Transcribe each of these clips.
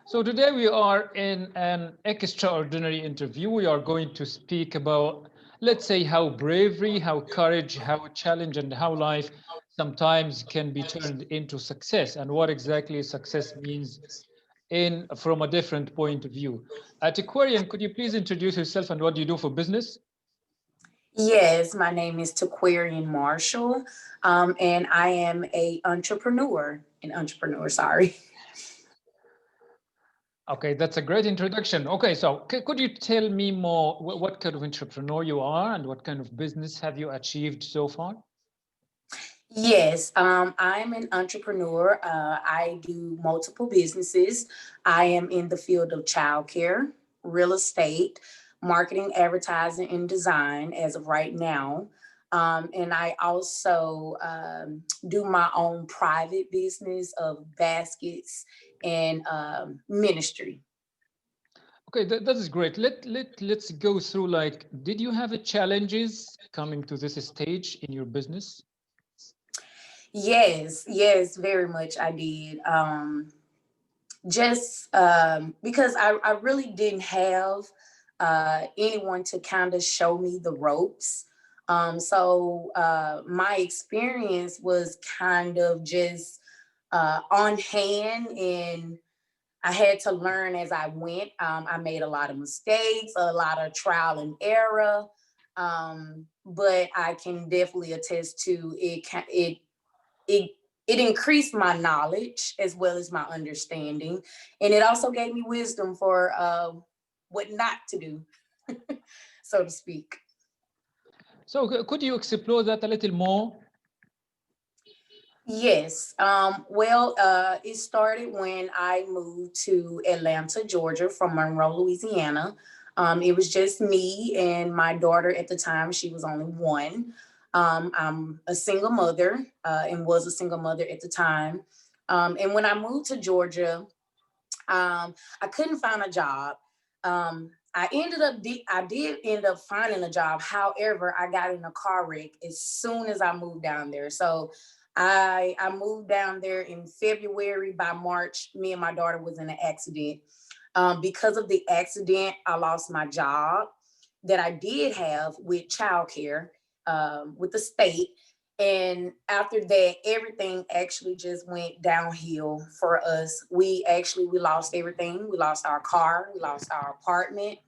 So today we are in an extraordinary interview. We are going to speak about, let's say, how bravery, how courage, how challenge, and how life sometimes can be turned into success, and what exactly success means in from a different point of view. At Aquarian, could you please introduce yourself and what do you do for business? Yes, my name is Taquarian Marshall, and I am an entrepreneur. Sorry. Okay, that's a great introduction. Okay, so could you tell me more what kind of entrepreneur you are and what kind of business have you achieved so far? Yes, I'm an entrepreneur. I do multiple businesses. I am in the field of childcare, real estate, marketing, advertising, and design as of right now. And I also do my own private business of baskets and ministry. Okay, that is great. Let's go through like, did you have a challenges coming to this stage in your business? Yes, yes, very much I did. Just because I really didn't have anyone to kind of show me the ropes. So my experience was kind of just on hand, and I had to learn as I went. I made a lot of mistakes, a lot of trial and error. But I can definitely attest to it. It it increased my knowledge as well as my understanding, and it also gave me wisdom for what not to do, so to speak. So could you explore that a little more? Yes. It started when I moved to Atlanta, Georgia from Monroe, Louisiana. It was just me and my daughter at the time. She was only one. I'm a single mother and was a single mother at the time. And when I moved to Georgia, I couldn't find a job. I did end up finding a job. However, I got in a car wreck as soon as I moved down there. So I moved down there in February. By March, me and my daughter was in an accident. Because of the accident, I lost my job that I did have with childcare with the state. And after that, everything actually just went downhill for us. We lost everything. We lost our car, we lost our apartment.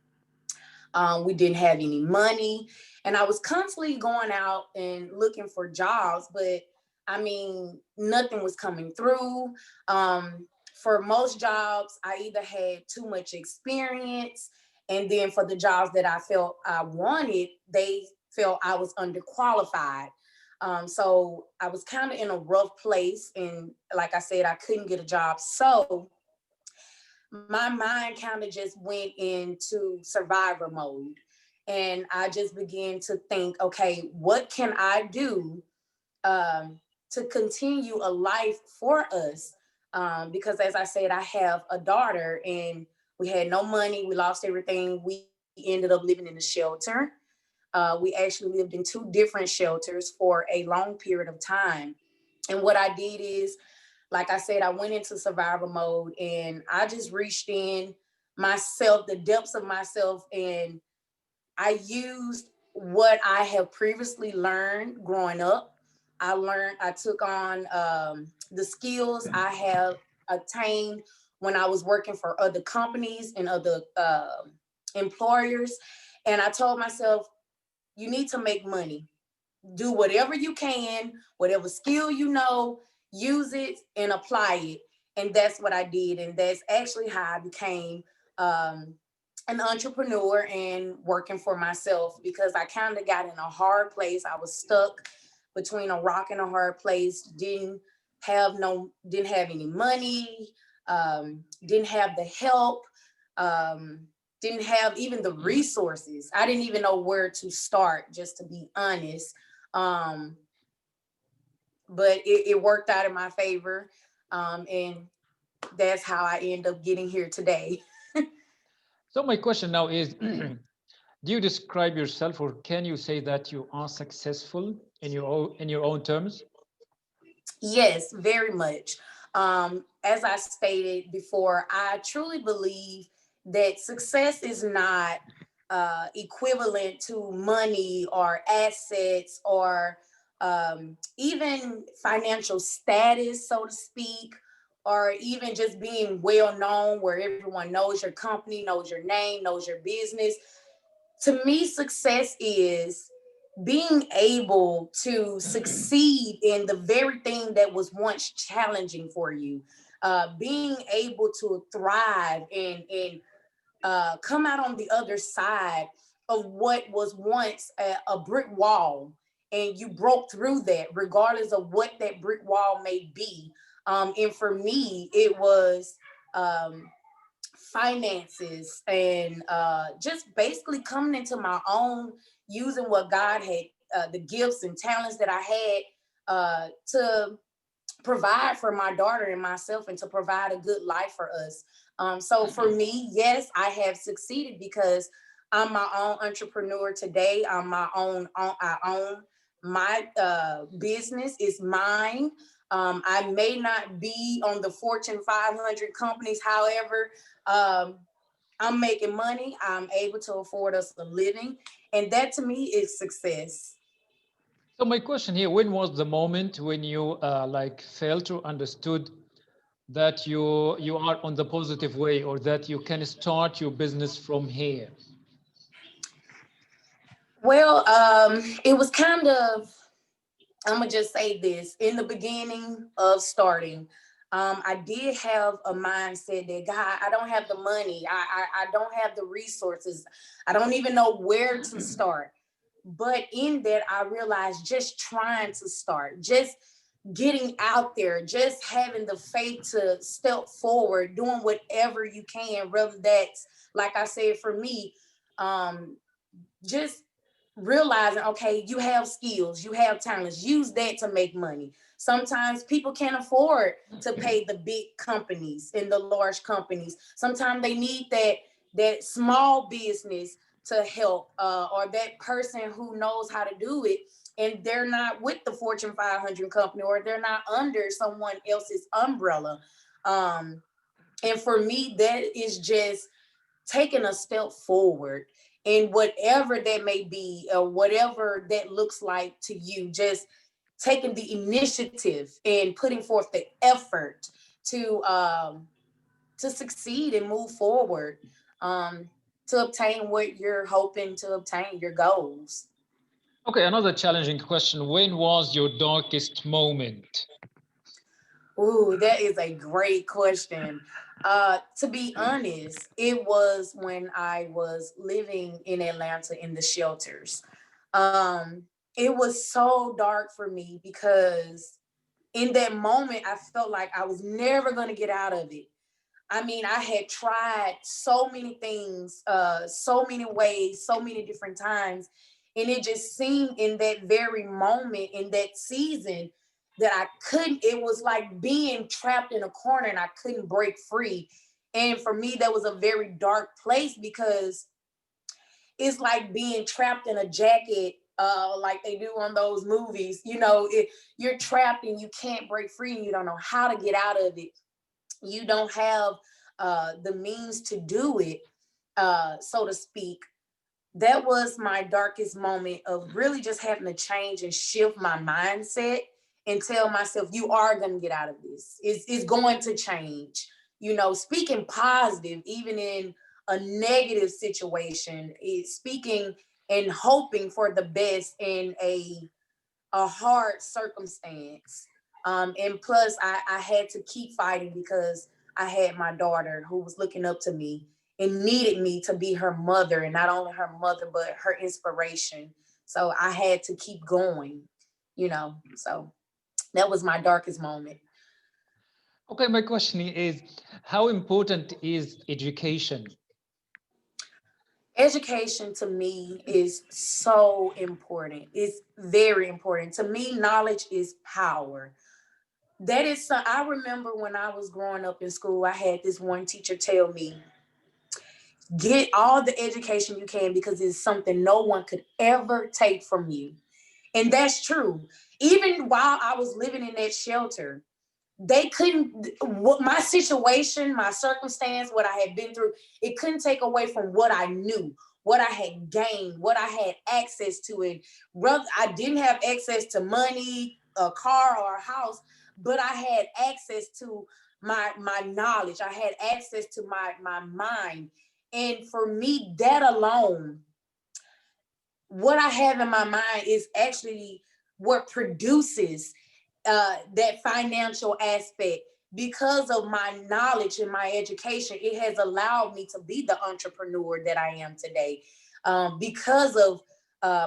We didn't have any money, and I was constantly going out and looking for jobs, but I mean, nothing was coming through. For most jobs, I either had too much experience, and then for the jobs that I felt I wanted, they felt I was underqualified. So I was kind of in a rough place, and like I said, I couldn't get a job. So my mind kind of just went into survivor mode, and I just began to think, okay, what can I do to continue a life for us? Because as I said, I have a daughter, and we had no money, we lost everything. We ended up living in a shelter. We actually lived in two different shelters for a long period of time. And what I did is, like I said, I went into survival mode, and I just reached in myself, the depths of myself, and I used what I have previously learned growing up. I took on the skills I have attained when I was working for other companies and other employers. And I told myself, you need to make money. Do whatever you can, whatever skill you know, use it and apply it. And that's what I did. And that's actually how I became um, an entrepreneur and working for myself, because I kind of got in a hard place. I was stuck between a rock and a hard place. Didn't have any money, didn't have the help, um, didn't have even the resources. I didn't even know where to start, just to be honest. Um, but it worked out in my favor. And that's how I end up getting here today. So my question now is, do you describe yourself or can you say that you are successful in your own terms? Yes, very much. As I stated before, I truly believe that success is not equivalent to money or assets or even financial status, so to speak, or even just being well known where everyone knows your company, knows your name, knows your business. To me, success is being able to succeed in the very thing that was once challenging for you, being able to thrive and come out on the other side of what was once a brick wall, and you broke through that regardless of what that brick wall may be. And for me it was um, finances and just basically coming into my own, using what God had, the gifts and talents that I had to provide for my daughter and myself and to provide a good life for us. So for me, yes, I have succeeded because I'm my own entrepreneur today. I'm my own, I own my business is mine. I may not be on the Fortune 500 companies. However, um, I'm making money. I'm able to afford us a living. And that to me is success. So my question here, when was the moment when you like felt or understood that you are on the positive way, or that you can start your business from here? Well, it was kind of, I'm gonna just say this, in the beginning of starting, I did have a mindset that God, I don't have the money, I don't have the resources, I don't even know where to start. But in that, I realized just trying to start, just getting out there, just having the faith to step forward, doing whatever you can, whether that's, like I said, for me, um, just realizing, okay, you have skills, you have talents, use that to make money. Sometimes people can't afford to pay the big companies and the large companies. Sometimes they need that small business to help, or that person who knows how to do it, and they're not with the Fortune 500 company, or they're not under someone else's umbrella. um, and for me, that is just taking a step forward in whatever that may be, or whatever that looks like to you. Just taking the initiative and putting forth the effort to succeed and move forward, um, to obtain what you're hoping to obtain, your goals. Okay, another challenging question. When was your darkest moment? Ooh, that is a great question. To be honest, it was when I was living in Atlanta in the shelters. Um, it was so dark for me because in that moment, I felt like I was never going to get out of it. I mean, I had tried so many things, so many ways, so many different times. And it just seemed in that very moment, in that season, that I couldn't, it was like being trapped in a corner and I couldn't break free. And for me, that was a very dark place because it's like being trapped in a jacket, like they do on those movies. You're trapped and you can't break free and you don't know how to get out of it. You don't have the means to do it, so to speak. That was my darkest moment of really just having to change and shift my mindset and tell myself, you are going to get out of this. It's going to change. Speaking positive, even in a negative situation, is speaking and hoping for the best in a hard circumstance. And plus, I had to keep fighting because I had my daughter who was looking up to me and needed me to be her mother, and not only her mother, but her inspiration. So I had to keep going. So that was my darkest moment. Okay, my question is, how important is education? Education to me is so important. It's very important. To me, knowledge is power. That is some, I remember when I was growing up in school, I had this one teacher tell me, get all the education you can because it's something no one could ever take from you. And that's true. Even while I was living in that shelter, they couldn't, what my situation, my circumstance, what I had been through, it couldn't take away from what I knew, what I had gained, what I had access to. And brother, I didn't have access to money, a car, or a house, but I had access to my knowledge. I had access to my mind. And for me, that alone, what I have in my mind is actually what produces that financial aspect. Because of my knowledge and my education, it has allowed me to be the entrepreneur that I am today. Because of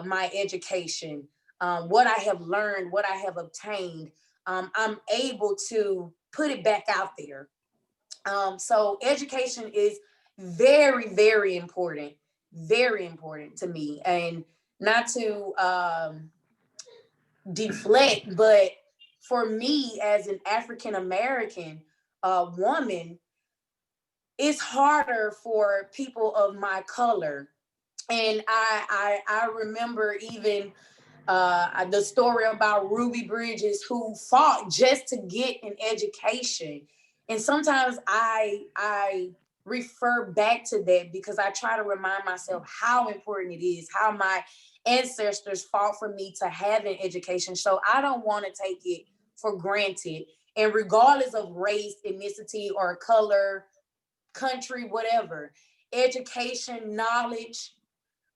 my education, what I have learned, what I have obtained, I'm able to put it back out there. So education is very important to me. And not to deflect, but for me as an African American woman, it's harder for people of my color. And I remember even the story about Ruby Bridges, who fought just to get an education. And sometimes I refer back to that because I try to remind myself how important it is, how my ancestors fought for me to have an education. So I don't want to take it for granted. And regardless of race, ethnicity, or color, country, whatever, education, knowledge,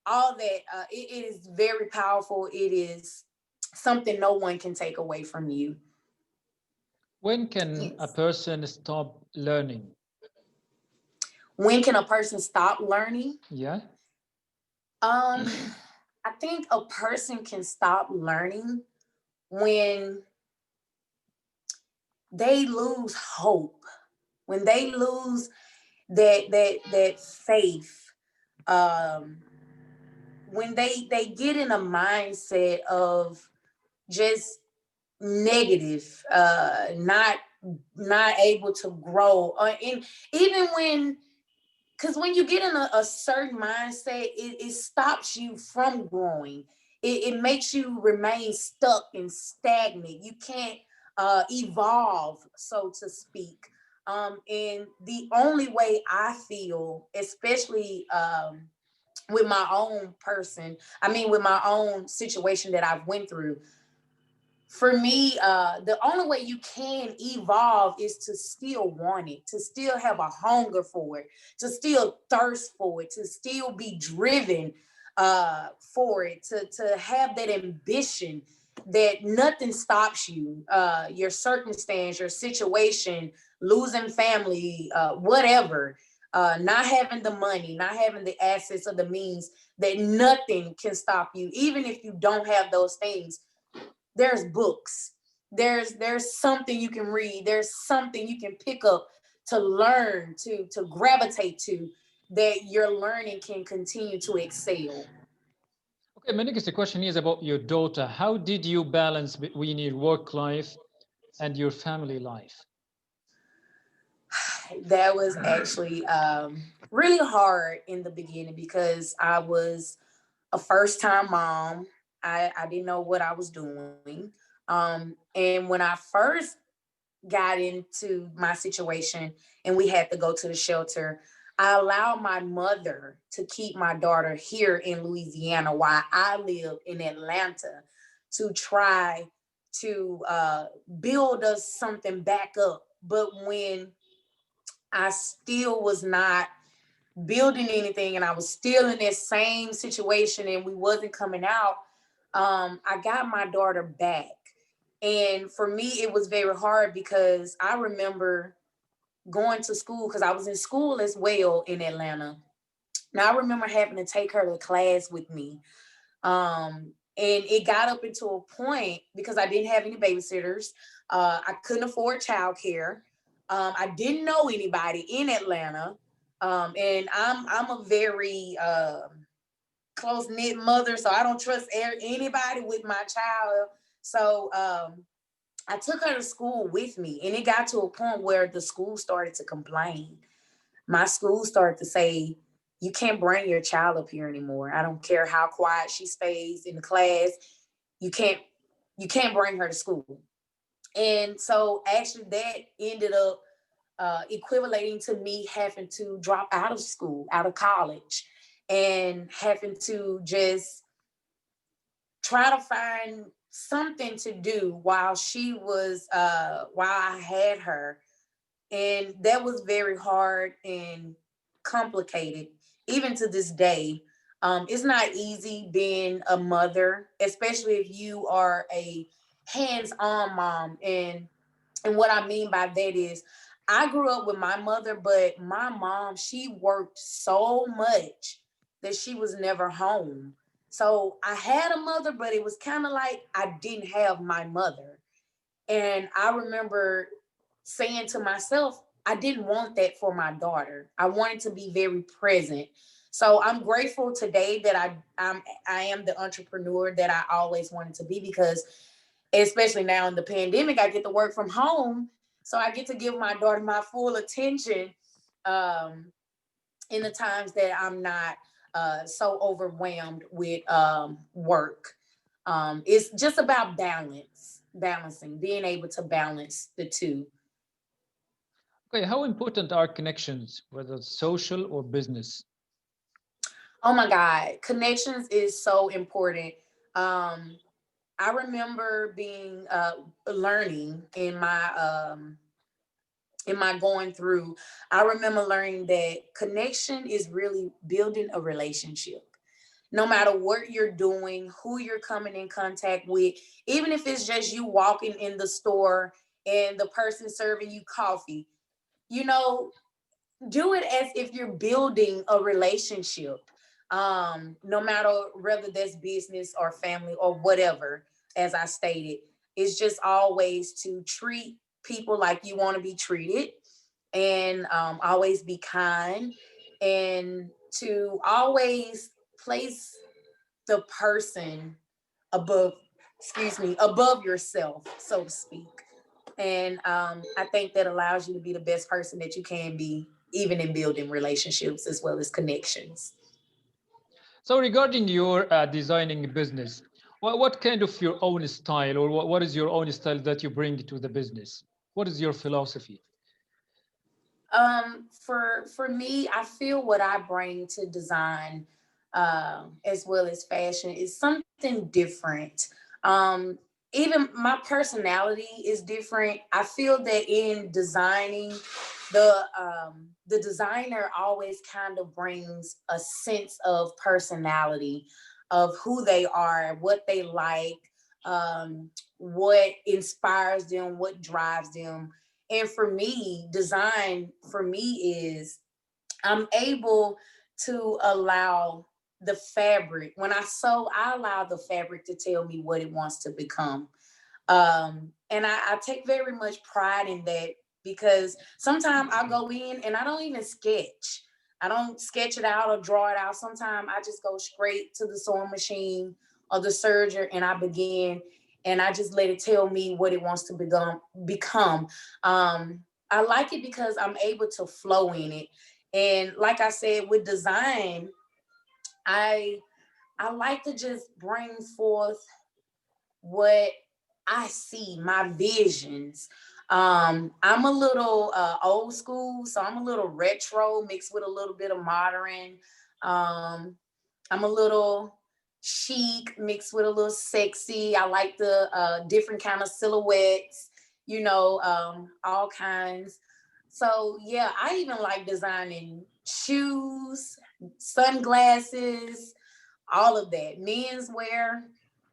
all that, it is very powerful. It is something no one can take away from you. When can a Yes. person stop learning? When can a person stop learning? Yeah. Um, I think a person can stop learning when they lose hope, when they lose that faith, um, when they get in a mindset of just negative, not able to grow, and even when, because when you get in a certain mindset, it stops you from growing. It makes you remain stuck and stagnant. You can't evolve, so to speak. And the only way I feel, especially with my own person, I mean, with my own situation that I've went through, for me, the only way you can evolve is to still want it, to still have a hunger for it, to still thirst for it, to still be driven for it, to have that ambition that nothing stops you, your circumstance, your situation, losing family, whatever, not having the money, not having the assets or the means, that nothing can stop you. Even if you don't have those things, there's books, there's something you can read, there's something you can pick up to learn, to gravitate to, that your learning can continue to excel. Okay, my next question is about your daughter. How did you balance between your work life and your family life? That was actually really hard in the beginning because I was a first time mom. I didn't know what I was doing. And when I first got into my situation and we had to go to the shelter, I allowed my mother to keep my daughter here in Louisiana while I live in Atlanta, to try to build us something back up. But when I still was not building anything and I was still in that same situation and we wasn't coming out, I got my daughter back. And for me, it was very hard because I remember going to school, because I was in school as well in Atlanta. Now I remember having to take her to class with me. And it got up into a point because I didn't have any babysitters. I couldn't afford childcare. I didn't know anybody in Atlanta. And I'm a very close knit mother, so I don't trust anybody with my child. So I took her to school with me, and it got to a point where the school started to complain. My school started to say, you can't bring your child up here anymore. I don't care how quiet she stays in the class. You can't you can't bring her to school. And so actually that ended up equivalating to me having to drop out of school, out of college, and having to just try to find something to do while she was while I had her. And that was very hard and complicated even to this day. It's not easy being a mother, especially if you are a hands-on mom. And what I mean by that is I grew up with my mother, but my mom, she worked so much that she was never home. So I had a mother, but it was kind of like I didn't have my mother. And I remember saying to myself, I didn't want that for my daughter. I wanted to be very present. So I'm grateful today that I am the entrepreneur that I always wanted to be, because especially now in the pandemic, I get to work from home. So I get to give my daughter my full attention um, in the times that I'm not so overwhelmed with work. It's just about balancing, being able to balance the two. Okay, how important are connections, whether social or business? Oh my God, connections is so important. Um, I remember being learning in my going through. I remember learning that connection is really building a relationship. No matter what you're doing, who you're coming in contact with, even if it's just you walking in the store and the person serving you coffee, you know, do it as if you're building a relationship. No matter whether that's business or family or whatever, as I stated, it's just always to treat people like you want to be treated, and always be kind, and to always place the person above, excuse me, above yourself, so to speak. And I think that allows you to be the best person that you can be, even in building relationships as well as connections. So regarding your designing business, what kind of your own style, or what is your own style that you bring to the business? What is your philosophy? For me, I feel what I bring to design, as well as fashion, is something different. Even my personality is different. I feel that in designing, the designer always kind of brings a sense of personality, of who they are, what they like, what inspires them, what drives them. And for me, design for me is I'm able to allow the fabric, when I sew, I allow the fabric to tell me what it wants to become. And I take very much pride in that, because sometimes I go in and I don't even sketch. I don't sketch it out or draw it out. Sometimes I just go straight to the sewing machine or the serger, and I begin, and I just let it tell me what it wants to become. I like it because I'm able to flow in it. And like I said, with design, I I like to just bring forth what I see, my visions. I'm a little old school, so I'm a little retro mixed with a little bit of modern. Um, I'm a little chic mixed with a little sexy. I like the different kind of silhouettes, all kinds. So yeah, I even like designing shoes, sunglasses, all of that, men's wear.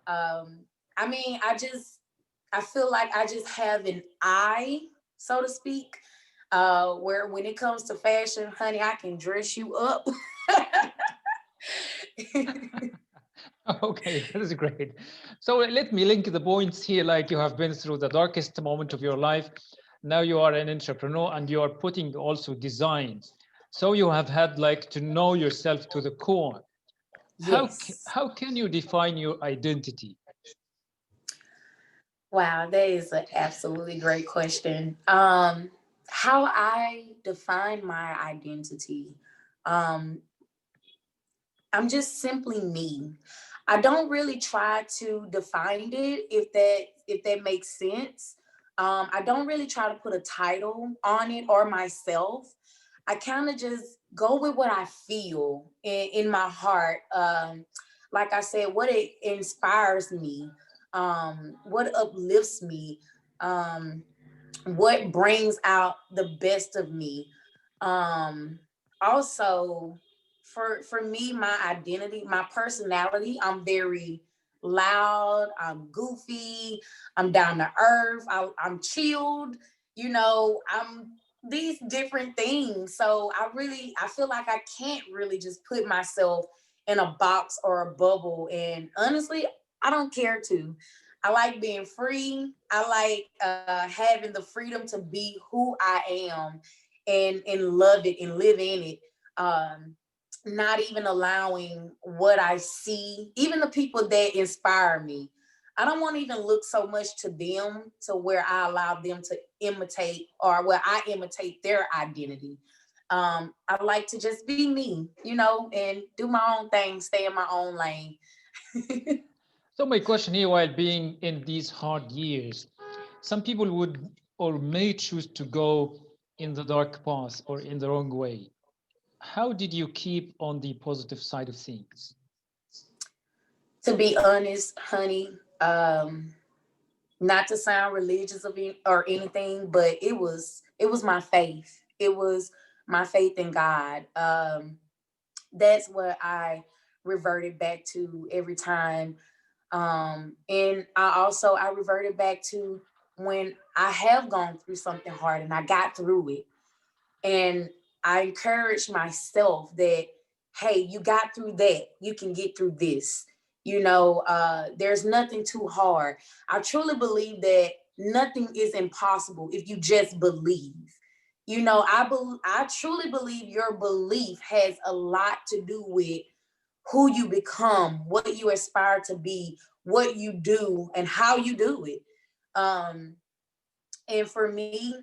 Um, I feel like I just have an eye, so to speak, where when it comes to fashion, honey, I can dress you up. Okay, that is great. So let me link the points here. Like, you have been through the darkest moment of your life. Now you are an entrepreneur and you are putting also design. So you have had like to know yourself to the core. Yes. How can you define your identity? Wow, that is an absolutely great question. How I define my identity. Um, I'm just simply me. I don't really try to define it, if that makes sense. I don't really try to put a title on it or myself. I kind of just go with what I feel in my heart. Like I said, what it inspires me, what uplifts me, um, what brings out the best of me. Um, Also, for me, my identity, my personality, I'm very loud, I'm goofy, I'm down to earth, I'm chilled, I'm these different things. So I feel like I can't really just put myself in a box or a bubble. And honestly, I don't care to. I like being free. I like having the freedom to be who I am and love it and live in it. Um, Not even allowing what I see, even the people that inspire me. I don't want to even look so much to them to where I allow them to imitate or where I imitate their identity. I like to just be me, and do my own thing, stay in my own lane. So my question here, while being in these hard years, some people would or may choose to go in the dark path or in the wrong way. How did you keep on the positive side of things? To be honest, honey, not to sound religious or anything, but it was my faith. It was my faith in God. That's what I reverted back to every time. And I reverted back to when I have gone through something hard and I got through it. And I encourage myself that, hey, you got through that, you can get through this. There's nothing too hard. I truly believe that nothing is impossible if you just believe. I truly believe your belief has a lot to do with who you become, what you aspire to be, what you do, and how you do it. Um, and for me,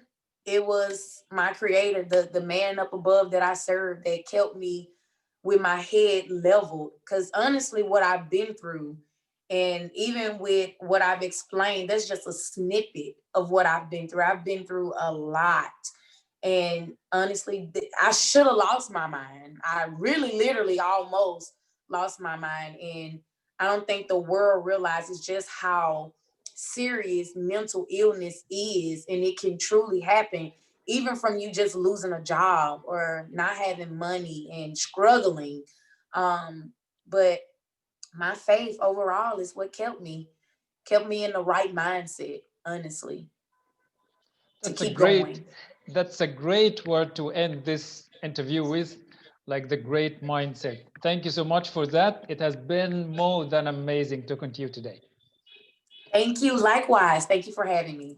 it was my creator, the man up above that I served, that kept me with my head leveled. Because honestly, what I've been through, and even with what I've explained, that's just a snippet of what I've been through. I've been through a lot. And honestly, I should have lost my mind. I really, literally almost lost my mind. And I don't think the world realizes just how serious mental illness is. And it can truly happen, even from you just losing a job or not having money and struggling. But my faith overall is what kept me in the right mindset, honestly, to That's a keep great going. that's a great word to end this interview with, like the great mindset. Thank you so much for that. It has been more than amazing talking to you today. Thank you. Likewise. Thank you for having me.